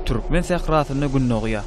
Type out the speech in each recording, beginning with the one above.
Türkmen sehrasyny günnogya.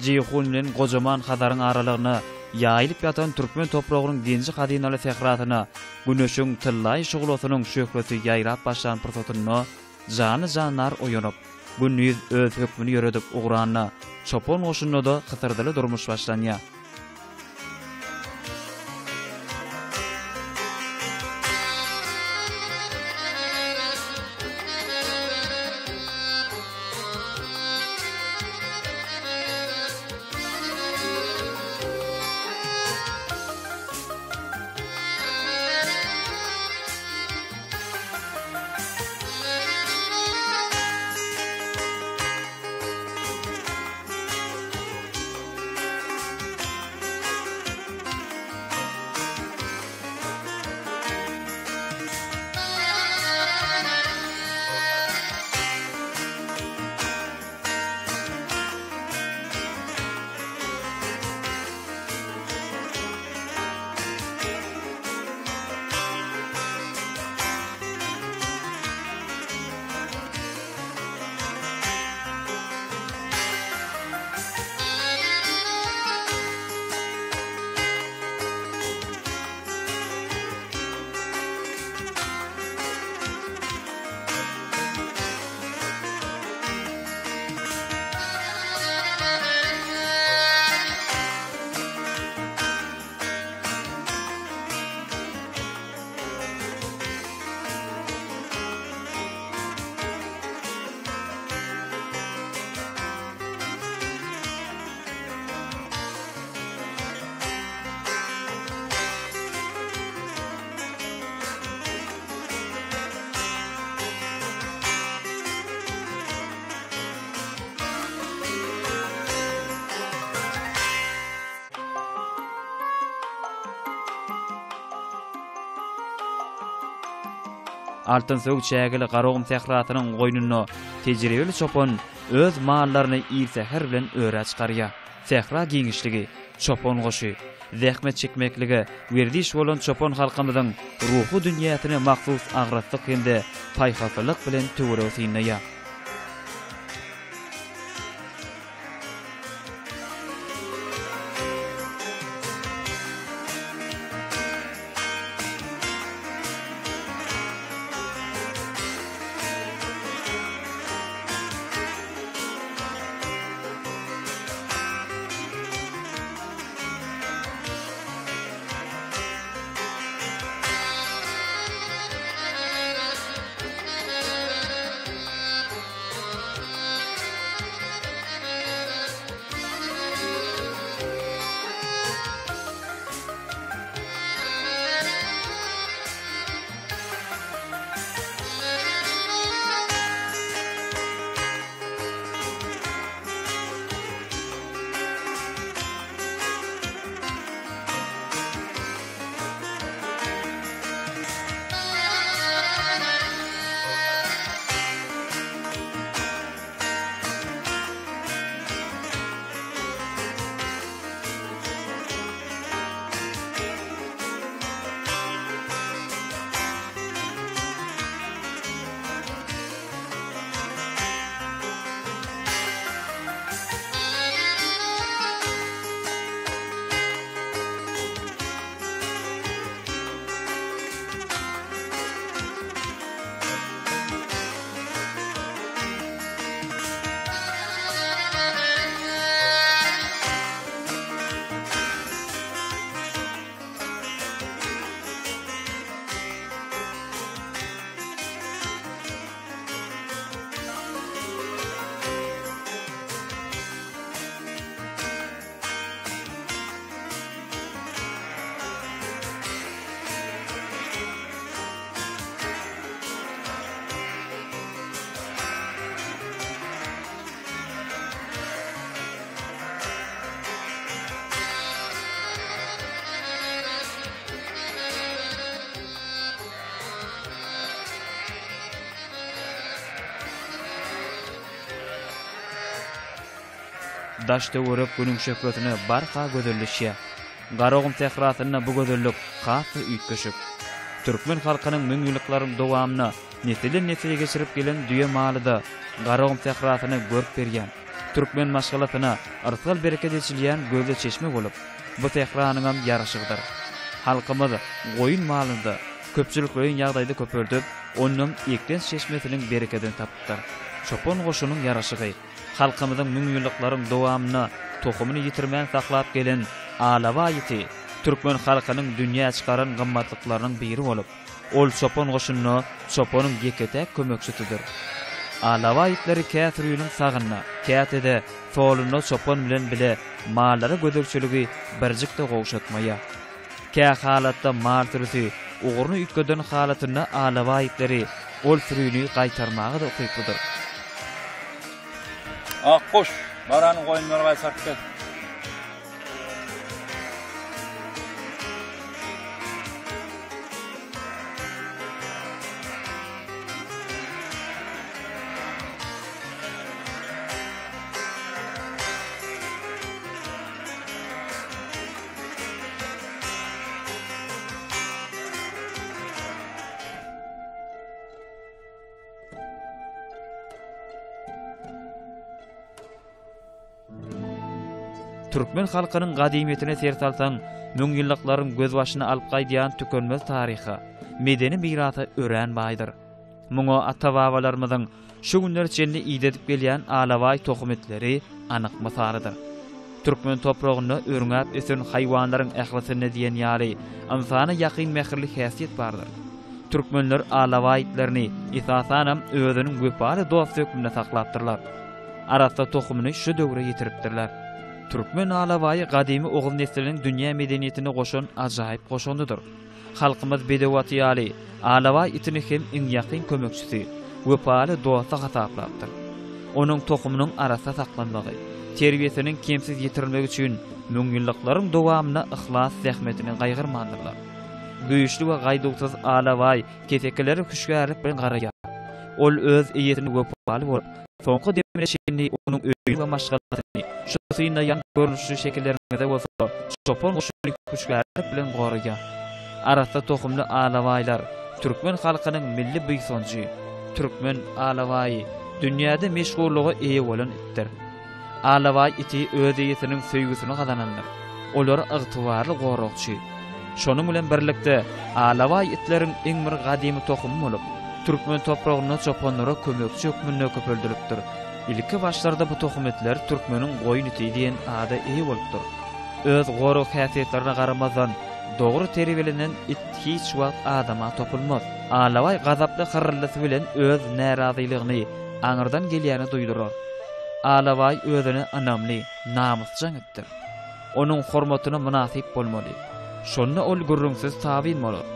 Jihun bilen gojaman hadaryň aralygyna ýaýylyp ýatan türkmen topragynyň genji hadynaly sehrasyna güneşiň tyllaý şugulasynyň şöhreti ýaýrap başlan pursatyny jany janlar oýanyp, günnüz öz hökmüni ýöredip ugranyna çopon goşunyna da kysyrdyly durmuş başlanýar. Altın sög çägili garogum sehrasynyň goýnuny tejribeli çopon öz mallaryny ýyl-säher bilen öre çykarýar. Sehra giňişligi, çopon goşy, zähmet çekmekligi werdiş bolan çopon halkymyzyň ruhy dünýäsine mahsus agratlyk hemde paýhasylyk bilen töwereýär. daşda görüp günün şöhretini barqa gözelleşýär. Garogum tehratyna bu gözellik hasy üýtgeşip. Türkmen halkynyň müňýyllyklaryň dowamyna nesile geçirip gelen düýe malyda garogum tehratyny görüp berýän. Türkmen maşgalatyna artal bereket etjilýän gözle çeşme bolup, bu tehranyň ýaraşygydyr. Halkymyz goýun malynda köpçülik goýun ýagdaýda köpürdüp, onuň ekden çeşmesiniň bereketini tapdylar. Çopon goşunyň ýaraşygy, halkymyzyň müňýyllyklaryň dowamyna tohumyny ýitirmän saklap gelen alawaýyty, Türkmen halkynyň dünýä çykaran gymmatlyklarynyň biri bolup, ol çopon goşunyny çoponyň ýeketek kömekçisidir. Alawaýytları käsirýüniň sagyna, kätede soluny çopon bilen bile mallary gödükçüligi birjikde gowşatmaýa. Kä halatda mal türüsi ugurny ütkeden halatyna alawaýytları ol türüni gaýtarmagy da okypdyr. Akkuş, barany goýunlara saktı. Türkmen halkynyň gadymiyetine sertaltaň, müňýyllyklaryň göz başyna alyp gaýdýan tükenmez taryha, medeni mirasy ören baýdyr. Muňa ata-babalarymyzyň şu günler içinde ýedip gelýän alawaý tohumetleri anyk mysalydyr. Türkmen topragyna örňäp esen haýwanlaryň ählisinne diýen ýaly, insana ýakyn mehirli häsiýet bardyr. Türkmenler alawaýtlaryny esasanam özüniň göpary dost hökmünde saklapdyrlar. Arasda tohumyny şu döwre ýetiripdirler. Türkmen alawaýy gadymy oğul nesliniň dünýä medeniýetine goşan ajaýyp goşandydyr. Halkymyz bedewaty ýaly alawaý itini hem iň ýakyn kömekçisi, wepaly dosta hasaplapdyr. Onuň tohumynyň arasda saklanmagy, terbiýesiniň kemsiz ýetirilmegi üçin müňýyllyklaryň dowamyna ihlas zähmetini gaýgyrmandyrlar. Güýçli we gaýduksyz alawaý ketekleri küşgärip bilen garaýar. Ol öz eýetini wepaly bolup, soňky demeşini onuň öýü we maşgalatyny şu syna ýan görünüşli şekillerinde bolsa, çopon goşuly küşgärip bilen garaýar. Arasda tohumly alawaýlar Türkmen halkynyň milli büýsonjy, Türkmen alawaýy dünýäde meşgullygy eýe bolan itdir. Alawaý iti öz eýetiniň söýgüsini gazanandyr. Olar ygtybarly gorokçy. Şonuň bilen birlikde alawaý itleriň iň bir gadymy tohumy bolup, Türkmen topragyna çoponlara kömekçi hökmünde köpüldüripdir. İlki başlarda bu tohumetler Türkmeniň goýun iti diýen ada eýe bolupdyr. Öz gorok häsiýetlerine garamazdan dogry terbiýelenen it hiç wagt adama topulmaz. Alawaý gazaply hyrrylysy bilen öz närazylygyny aňyrdan gelýäni duýdurar. Alawaý özüni anamly, namusçan etdir. Onuň hormatyna münasip bolmaly. Şonda ol gürrüňsiz tabiň bolar.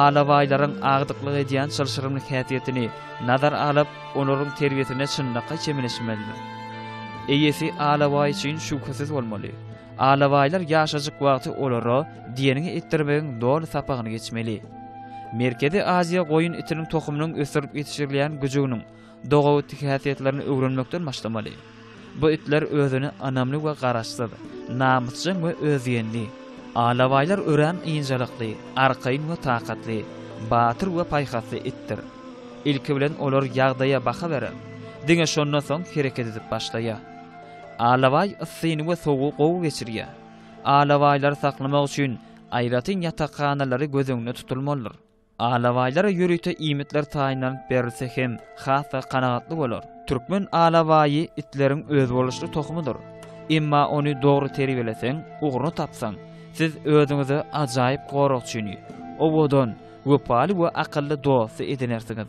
Alawaýlaryň agdyklygy diýen çylşyrymly häsiýetini nazar alyp, olaryň terbiýesine çynlykka çemeleşmelidir. Eýesi alawaý üçin şüphesiz bolmaly. Alawaýlar ýaşajyk wagty olara diýeniňi etdirmegiň dol sapagyny geçmeli. Merkezi Aziýa goýun itiniň tohumynyň ösürip ýetişirilýän güjüniň dogawy häsiýetlerini öwrenmekden başlamaly. Bu itler özüni anamly we garaşsyz, namusçan we özýenli. Alawaýlar ören ýynjalykly, arkaýyn we takatly, batyr we paýhasy itdir. Ilki bilen olar ýagdaýa baha berer. Diňe şondan soň hereket edip başlaýar. Alawaý yssyny we soğugy gowy geçirýär. Alawaýlar saklamak üçin aýratyn ýatakanalary gözüňde tutulmalydyr. Alawaýlara ýürüýte iýmitler taýinlanyp berilse hem hasa kanagatly bolar. Türkmen alawaýy itleriň öz boluşly tohumydyr. Emma ony dogry terbiýeleseň, ugruny tapsaň, siz özüňizi ajaýyp gorokçyny, obodan wepaly we akylly dost edinersiňiz.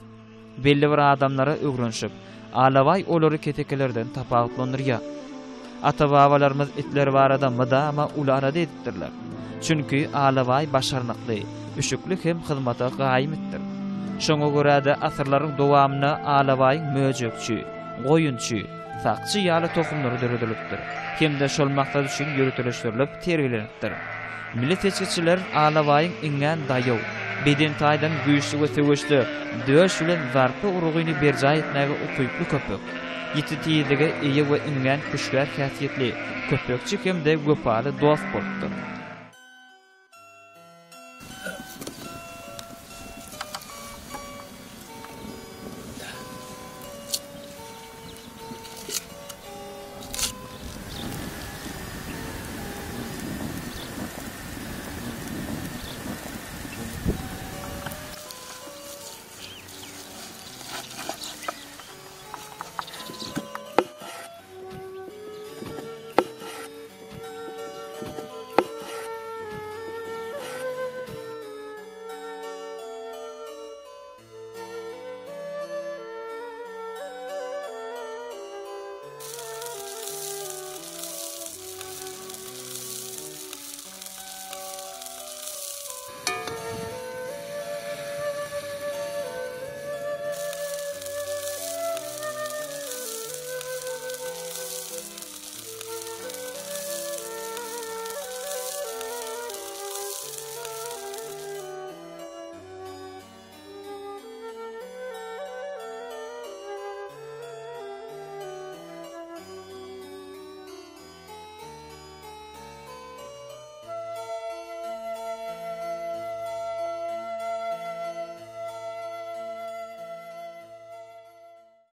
Belli bir adamlara öwrenşip, alawaý olary ketekelerden tapawutlandyrýar. Ata-babalarymyz itler barada mydama ulara edipdirler. Çünki alawaý başarnykly, üşükli hem hyzmata gaýymytdyr. Şoňa görä-de asyrlaryň dowamyna alawaý möjekçi, goýunçy, sakçy ýaly tohumlary döredilipdir. Hemde şol maksat üçin ýürütülýär, terbiýelenipdir. Milli seçkiçiler alawaýyň iňen daýaw, beden taýdan güýçli we söwüşli, döş bilen zarpy urugyny berjä etmäge ukyply köpük. ýiti tiyizlige eýe we ingen güçlär häsiýetli, köpekçik hem de göpaly dost bolupdyr.